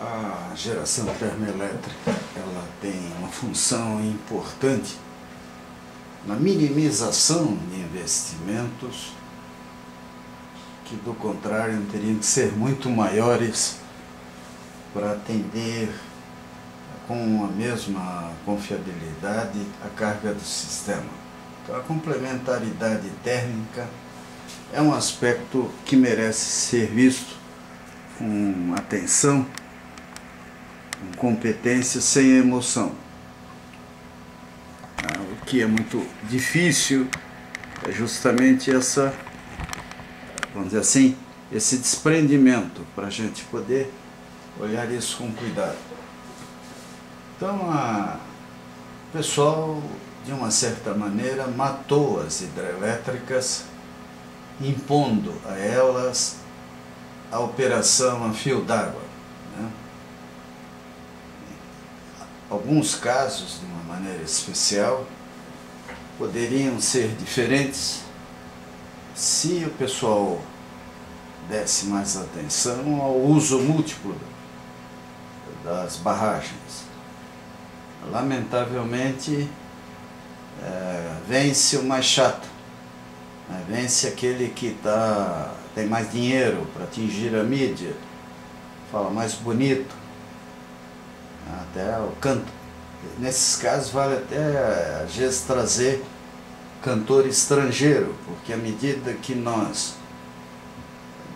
A geração termoelétrica ela tem uma função importante na minimização de investimentos que, do contrário, teriam que ser muito maiores para atender com a mesma confiabilidade a carga do sistema. Então, a complementaridade térmica é um aspecto que merece ser visto com atenção, com competência, sem emoção. O que é muito difícil é justamente essa, vamos dizer assim, esse desprendimento para a gente poder olhar isso com cuidado. Então, o pessoal, de uma certa maneira, matou as hidrelétricas, impondo a elas a operação a fio d'água, né? Alguns casos, de uma maneira especial, poderiam ser diferentes se o pessoal desse mais atenção ao uso múltiplo das barragens. Lamentavelmente, vence o mais chato, né? Vence aquele que tem mais dinheiro para atingir a mídia, fala mais bonito, até o canto. Nesses casos vale até às vezes trazer cantor estrangeiro, porque à medida que nós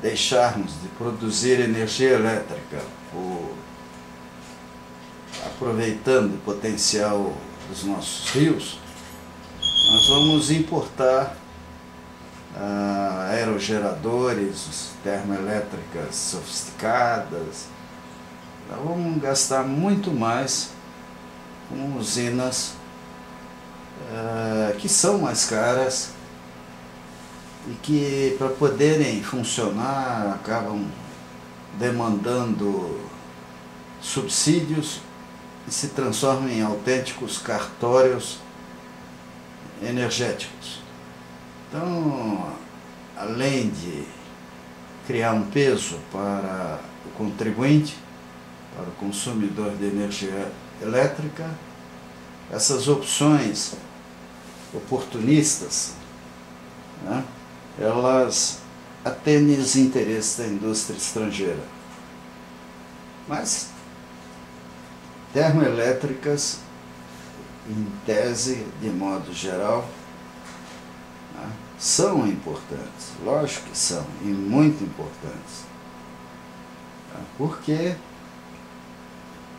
deixarmos de produzir energia elétrica aproveitando o potencial dos nossos rios, nós vamos importar aerogeradores, termoelétricas sofisticadas. Nós vamos gastar muito mais com usinas que são mais caras e que, para poderem funcionar, acabam demandando subsídios e se transformam em autênticos cartórios energéticos. Então, além de criar um peso para o contribuinte, para o consumidor de energia elétrica, essas opções oportunistas, né, elas atendem os interesses da indústria estrangeira. Mas termoelétricas, em tese, de modo geral, né, são importantes, lógico que são, e muito importantes, né, porque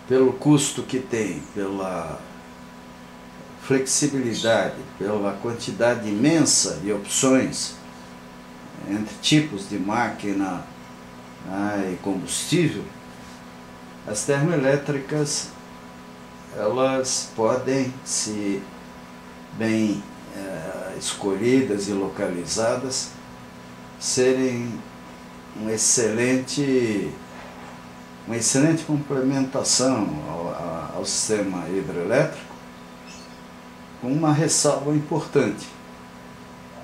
pelo custo que tem, pela flexibilidade, pela quantidade imensa de opções entre tipos de máquina, né, e combustível, as termoelétricas elas podem, se bem escolhidas e localizadas, serem uma excelente complementação ao sistema hidrelétrico, com uma ressalva importante,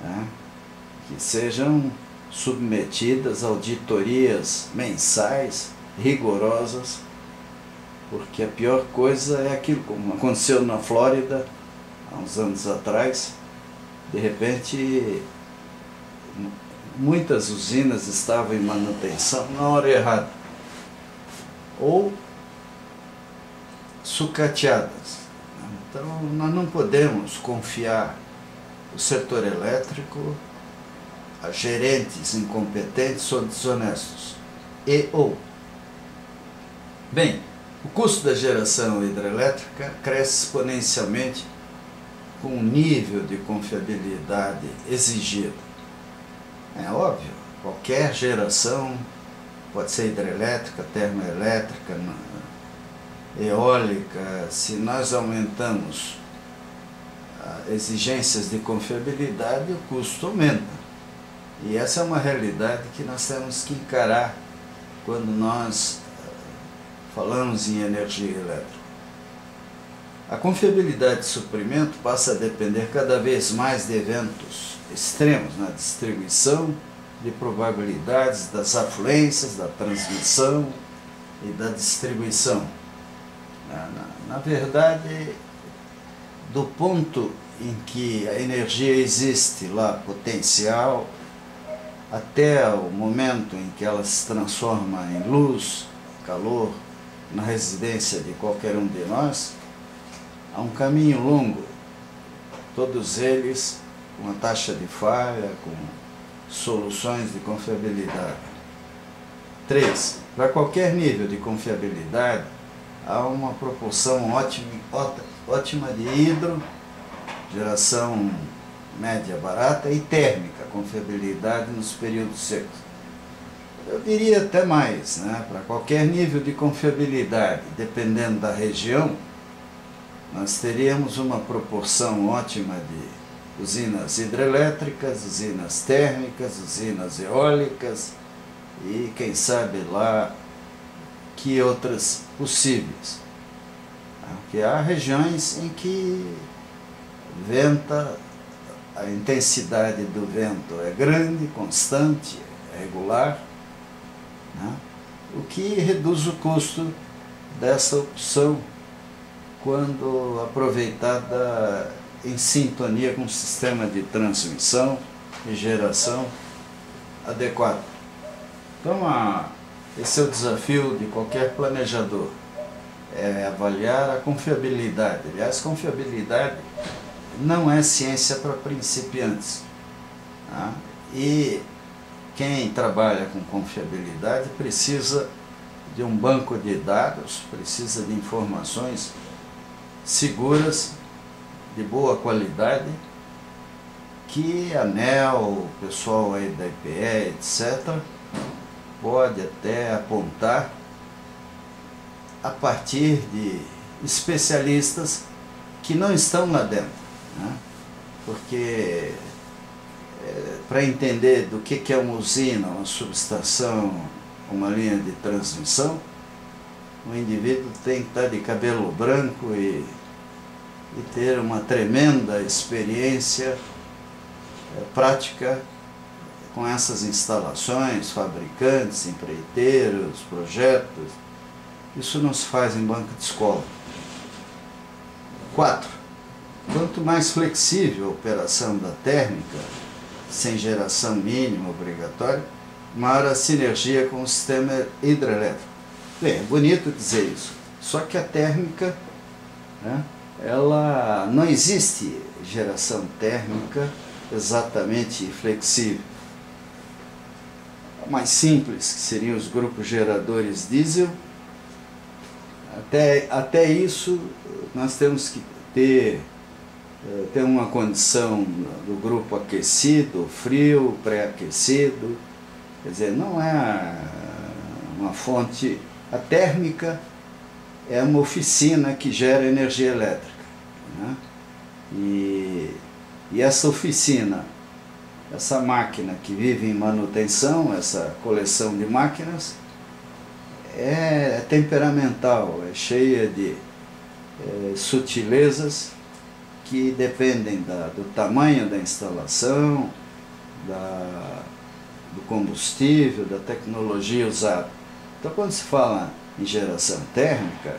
né? Que sejam submetidas a auditorias mensais rigorosas, porque a pior coisa é aquilo, como aconteceu na Flórida há uns anos atrás. De repente, muitas usinas estavam em manutenção na hora errada, ou sucateadas. Então, nós não podemos confiar o setor elétrico a gerentes incompetentes ou desonestos. Bem, o custo da geração hidrelétrica cresce exponencialmente com o nível de confiabilidade exigido. É óbvio, qualquer geração, pode ser hidrelétrica, termoelétrica, eólica, se nós aumentamos exigências de confiabilidade, o custo aumenta. E essa é uma realidade que nós temos que encarar quando nós falamos em energia elétrica. A confiabilidade de suprimento passa a depender cada vez mais de eventos extremos na distribuição, de probabilidades das afluências, da transmissão, e da distribuição. Na verdade, do ponto em que a energia existe lá, potencial, até o momento em que ela se transforma em luz, calor, na residência de qualquer um de nós, há um caminho longo, todos eles com a taxa de falha, com soluções de confiabilidade. 3. Para qualquer nível de confiabilidade, há uma proporção ótima de hidro, geração média barata, e térmica, confiabilidade nos períodos secos. Eu diria até mais, né? Para qualquer nível de confiabilidade, dependendo da região, nós teríamos uma proporção ótima de usinas hidrelétricas, usinas térmicas, usinas eólicas e, quem sabe lá, que outras possíveis. Porque há regiões em que venta, a intensidade do vento é grande, constante, regular, né? O que reduz o custo dessa opção quando aproveitada em sintonia com o sistema de transmissão e geração adequado. Então, esse é o desafio de qualquer planejador, é avaliar a confiabilidade. Aliás, confiabilidade não é ciência para principiantes, tá? E quem trabalha com confiabilidade precisa de um banco de dados, precisa de informações seguras, de boa qualidade, que a ANEEL, o pessoal aí da IPE, etc., pode até apontar a partir de especialistas que não estão lá dentro, né? Porque para entender do que é uma usina, uma subestação, uma linha de transmissão, o indivíduo tem que estar de cabelo branco e ter uma tremenda experiência prática com essas instalações, fabricantes, empreiteiros, projetos. Isso não se faz em banco de escola. 4. Quanto mais flexível a operação da térmica, sem geração mínima obrigatória, maior a sinergia com o sistema hidrelétrico. Bem, é bonito dizer isso, só que a térmica, né, ela não existe geração térmica exatamente flexível. A mais simples, que seriam os grupos geradores diesel, até isso nós temos que ter uma condição do grupo aquecido, frio, pré-aquecido. Quer dizer, não é uma fonte. A térmica é uma oficina que gera energia elétrica, né? E essa oficina, essa máquina que vive em manutenção, essa coleção de máquinas, é temperamental, é cheia de sutilezas que dependem do tamanho da instalação, do combustível, da tecnologia usada. Então, quando se fala em geração térmica,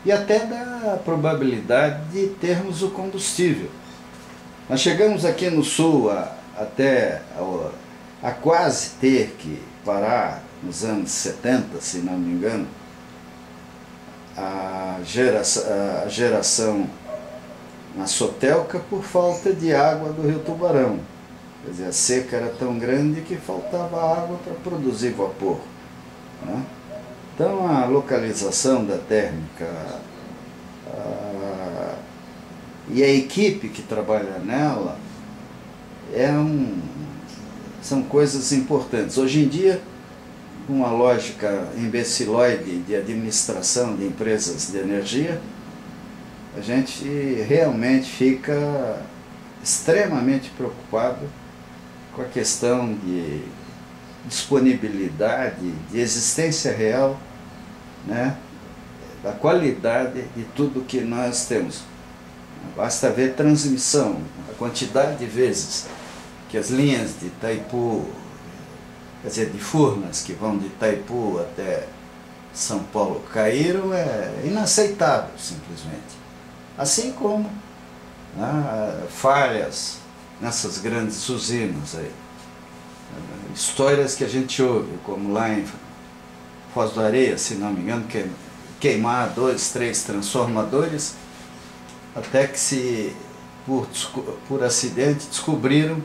e até da probabilidade de termos o combustível. Nós chegamos aqui no sul a quase ter que parar nos anos 70, se não me engano, a geração na Sotelca por falta de água do Rio Tubarão. Quer dizer, a seca era tão grande que faltava água para produzir vapor, né? Então, a localização da térmica e a equipe que trabalha nela são coisas importantes. Hoje em dia, com uma lógica imbecilóide de administração de empresas de energia, a gente realmente fica extremamente preocupado com a questão de disponibilidade, de existência real, né, da qualidade de tudo que nós temos. Basta ver transmissão, a quantidade de vezes que as linhas de Itaipu, quer dizer, de Furnas, que vão de Itaipu até São Paulo caíram é inaceitável, simplesmente. Assim como, né, falhas nessas grandes usinas aí. Histórias que a gente ouve, como lá em Foz do Areia, se não me engano, queimar 2, 3 transformadores, até que por acidente descobriram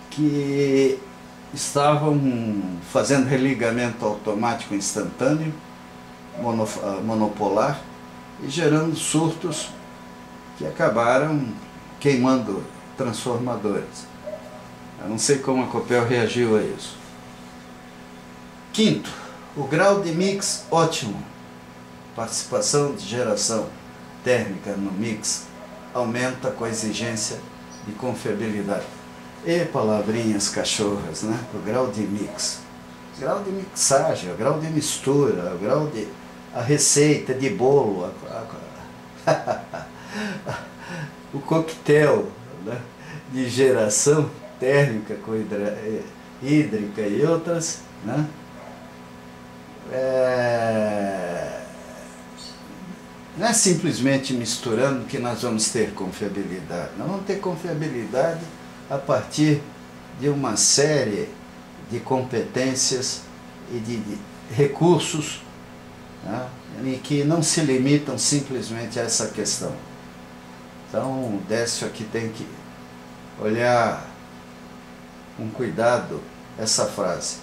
que estavam fazendo religamento automático instantâneo, monopolar, e gerando surtos que acabaram queimando transformadores. Eu não sei como a Copel reagiu a isso. Quinto, o grau de mix ótimo. Participação de geração térmica no mix aumenta com a exigência de confiabilidade. E palavrinhas cachorras, né? O grau de mix. O grau de mixagem, o grau de mistura, o grau de... a receita de bolo, o coquetel, né, de geração térmica com hídrica e outras, né? Não é simplesmente misturando que nós vamos ter confiabilidade. Nós vamos ter confiabilidade a partir de uma série de competências e de recursos, né, e que não se limitam simplesmente a essa questão. Então o Décio aqui tem que olhar com cuidado essa frase.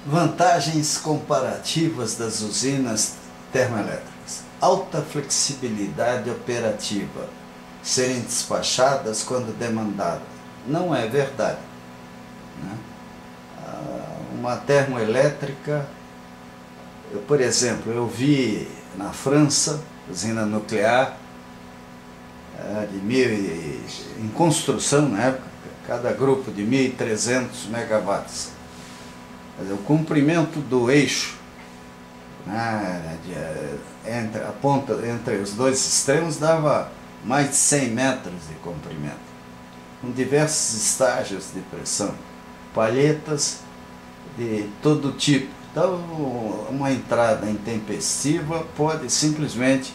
Vantagens comparativas das usinas termoelétricas. Alta flexibilidade operativa. Serem despachadas quando demandadas. Não é verdade, né? Uma termoelétrica, por exemplo, eu vi na França, usina nuclear, em construção na época, cada grupo de 1.300 megawatts. O comprimento do eixo, né, entre os dois extremos dava mais de 100 metros de comprimento, com diversos estágios de pressão, palhetas de todo tipo. Então, uma entrada intempestiva pode simplesmente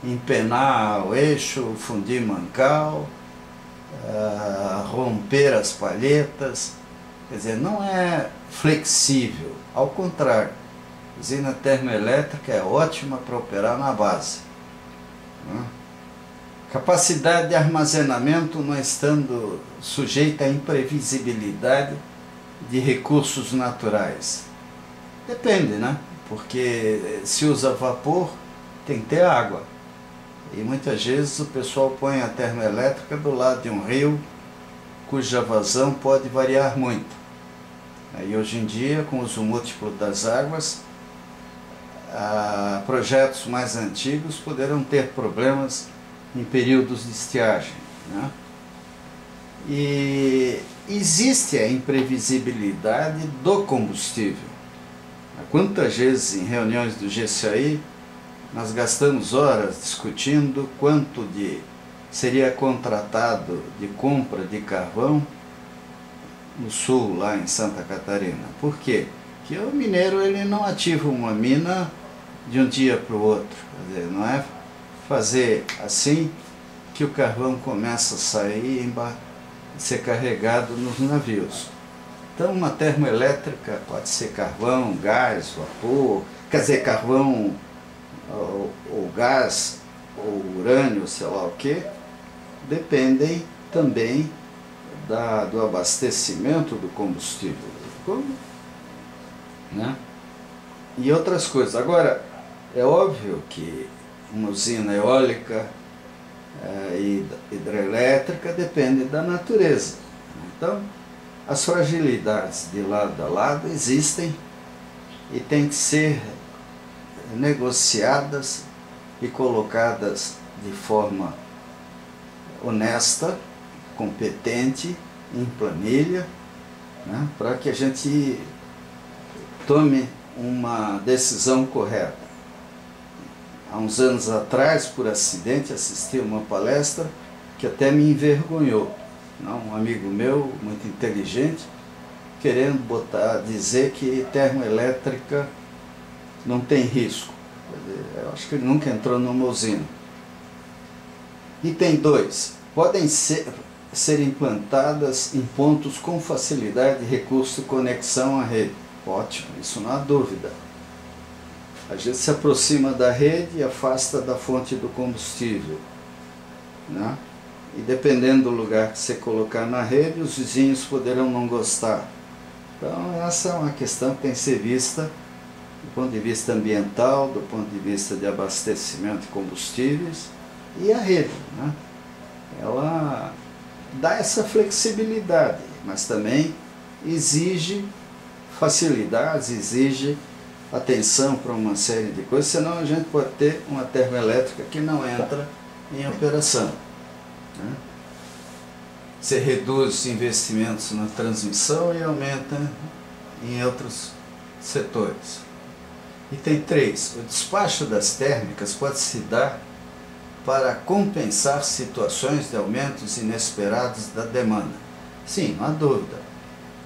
empenar o eixo, fundir mancal, romper as palhetas. Quer dizer, não é flexível, ao contrário, a usina termoelétrica é ótima para operar na base, né? Capacidade de armazenamento não estando sujeita à imprevisibilidade de recursos naturais. Depende, né? Porque se usa vapor, tem que ter água. E muitas vezes o pessoal põe a termoelétrica do lado de um rio, cuja vazão pode variar muito. E hoje em dia, com o uso múltiplo das águas, projetos mais antigos poderão ter problemas em períodos de estiagem, né? E existe a imprevisibilidade do combustível. Quantas vezes em reuniões do GCI nós gastamos horas discutindo quanto seria contratado de compra de carvão no sul, lá em Santa Catarina. Por quê? Porque o mineiro ele não ativa uma mina de um dia para o outro. Quer dizer, não é fazer assim que o carvão começa a sair e ser carregado nos navios. Então uma termoelétrica pode ser carvão, gás, vapor, quer dizer, carvão ou gás, ou urânio, sei lá o que, dependem também do abastecimento do combustível, né? E outras coisas. Agora, é óbvio que uma usina eólica e hidrelétrica depende da natureza. Então, as fragilidades de lado a lado existem e têm que ser negociadas e colocadas de forma honesta, competente, em planilha, né, para que a gente tome uma decisão correta. Há uns anos atrás, por acidente, assisti a uma palestra que até me envergonhou. Um amigo meu, muito inteligente, querendo dizer que termoelétrica não tem risco. Eu acho que ele nunca entrou numa usina. Item 2. Podem ser implantadas em pontos com facilidade de recurso e conexão à rede. Ótimo, isso não há dúvida. A gente se aproxima da rede e afasta da fonte do combustível, né? E dependendo do lugar que você colocar na rede, os vizinhos poderão não gostar. Então essa é uma questão que tem que ser vista do ponto de vista ambiental, do ponto de vista de abastecimento de combustíveis, e a rede, né? Ela dá essa flexibilidade, mas também exige facilidades, exige atenção para uma série de coisas, senão a gente pode ter uma termoelétrica que não entra em operação, né? Você reduz os investimentos na transmissão e aumenta em outros setores. Item 3. O despacho das térmicas pode se dar para compensar situações de aumentos inesperados da demanda. Sim, não há dúvida.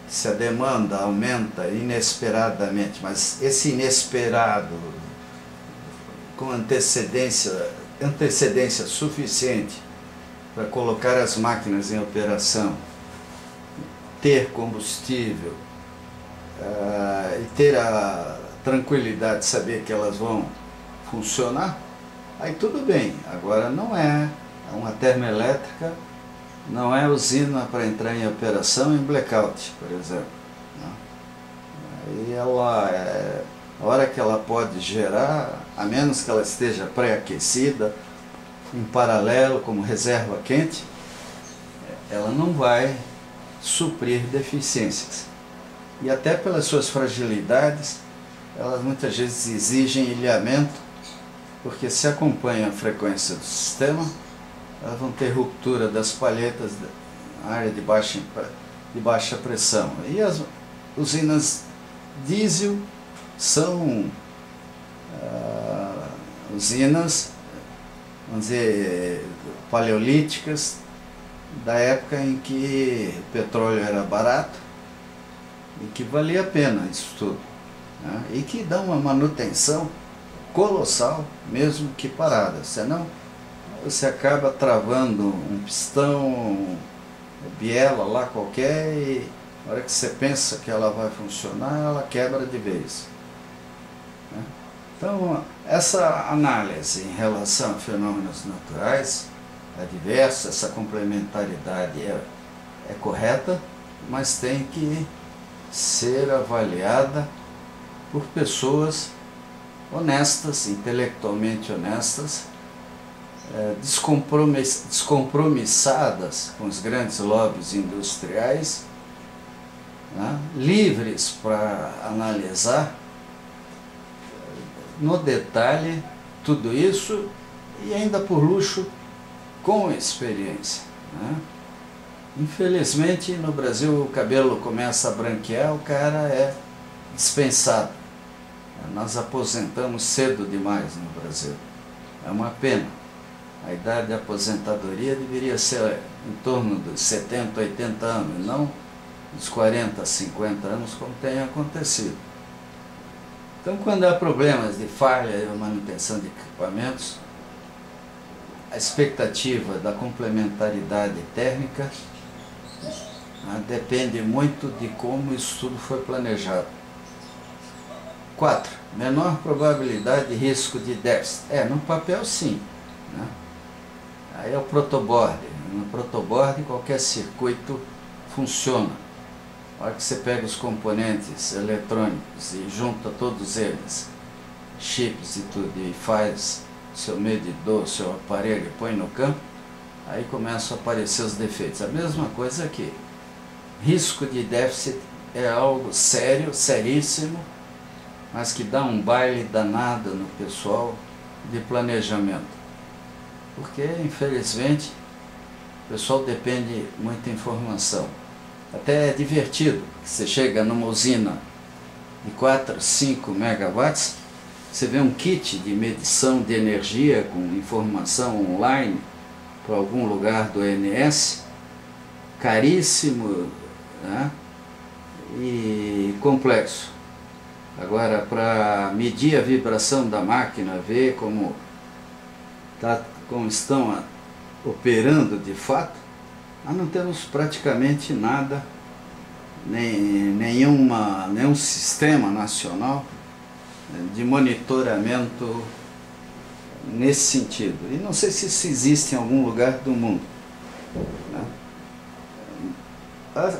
Se a demanda aumenta inesperadamente, mas esse inesperado com antecedência suficiente para colocar as máquinas em operação, ter combustível e ter a tranquilidade de saber que elas vão funcionar, aí tudo bem. Agora não é uma termoelétrica, não é usina para entrar em operação em blackout, por exemplo, né? Aí a hora que ela pode gerar, a menos que ela esteja pré-aquecida, em paralelo como reserva quente, ela não vai suprir deficiências. E até pelas suas fragilidades, elas muitas vezes exigem ilhamento, porque se acompanha a frequência do sistema, elas vão ter ruptura das palhetas na área de baixa pressão. E as usinas diesel são usinas, vamos dizer, paleolíticas, da época em que o petróleo era barato e que valia a pena isso tudo, né? E que dão uma manutenção colossal, mesmo que parada, senão você acaba travando um pistão, biela lá qualquer, e na hora que você pensa que ela vai funcionar, ela quebra de vez, né? Então, essa análise em relação a fenômenos naturais é diversa, essa complementaridade é correta, mas tem que ser avaliada por pessoas honestas, intelectualmente honestas, descompromissadas com os grandes lobbies industriais, né? Livres para analisar no detalhe tudo isso, e ainda por luxo, com experiência, né? Infelizmente no Brasil o cabelo começa a branquear, o cara é dispensado. Nós aposentamos cedo demais no Brasil. É uma pena. A idade de aposentadoria deveria ser em torno dos 70, 80 anos, não dos 40, 50 anos, como tem acontecido. Então, quando há problemas de falha e manutenção de equipamentos, a expectativa da complementaridade térmica, né, depende muito de como isso tudo foi planejado. 4. Menor probabilidade de risco de déficit. No papel sim, né? Aí é o protoboard. No protoboard qualquer circuito funciona. A hora que você pega os componentes eletrônicos e junta todos eles, chips e tudo, e faz seu medidor, seu aparelho, põe no campo, aí começam a aparecer os defeitos. A mesma coisa aqui. Risco de déficit é algo sério, seríssimo, mas que dá um baile danado no pessoal de planejamento. Porque, infelizmente, o pessoal depende muito de informação. Até é divertido, você chega numa usina de 4, 5 megawatts, você vê um kit de medição de energia com informação online para algum lugar do ONS, caríssimo, né? e complexo. Agora, para medir a vibração da máquina, ver como estão operando de fato, nós não temos praticamente nada, nenhum sistema nacional de monitoramento nesse sentido. E não sei se isso existe em algum lugar do mundo, né? A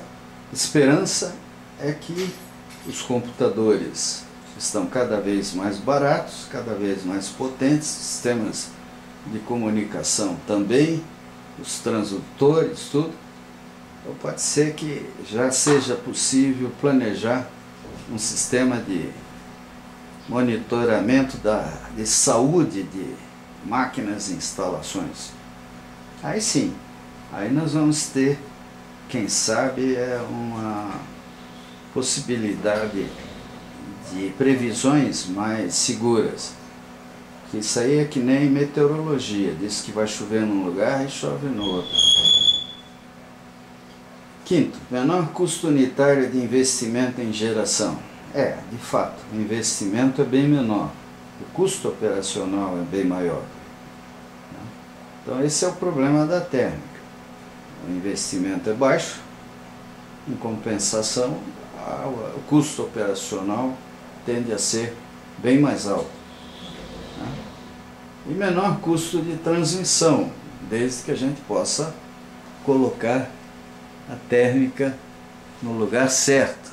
esperança é que os computadores estão cada vez mais baratos, cada vez mais potentes, sistemas de comunicação também, os transdutores, tudo. Então pode ser que já seja possível planejar um sistema de monitoramento de saúde de máquinas e instalações. Aí sim, aí nós vamos ter, quem sabe, uma possibilidade de previsões mais seguras. Que isso aí é que nem meteorologia, diz que vai chover num lugar e chove no outro. Quinto, menor custo unitário de investimento em geração. De fato, o investimento é bem menor, o custo operacional é bem maior. Então esse é o problema da térmica. O investimento é baixo, em compensação, o custo operacional tende a ser bem mais alto. E menor custo de transmissão, desde que a gente possa colocar a térmica no lugar certo.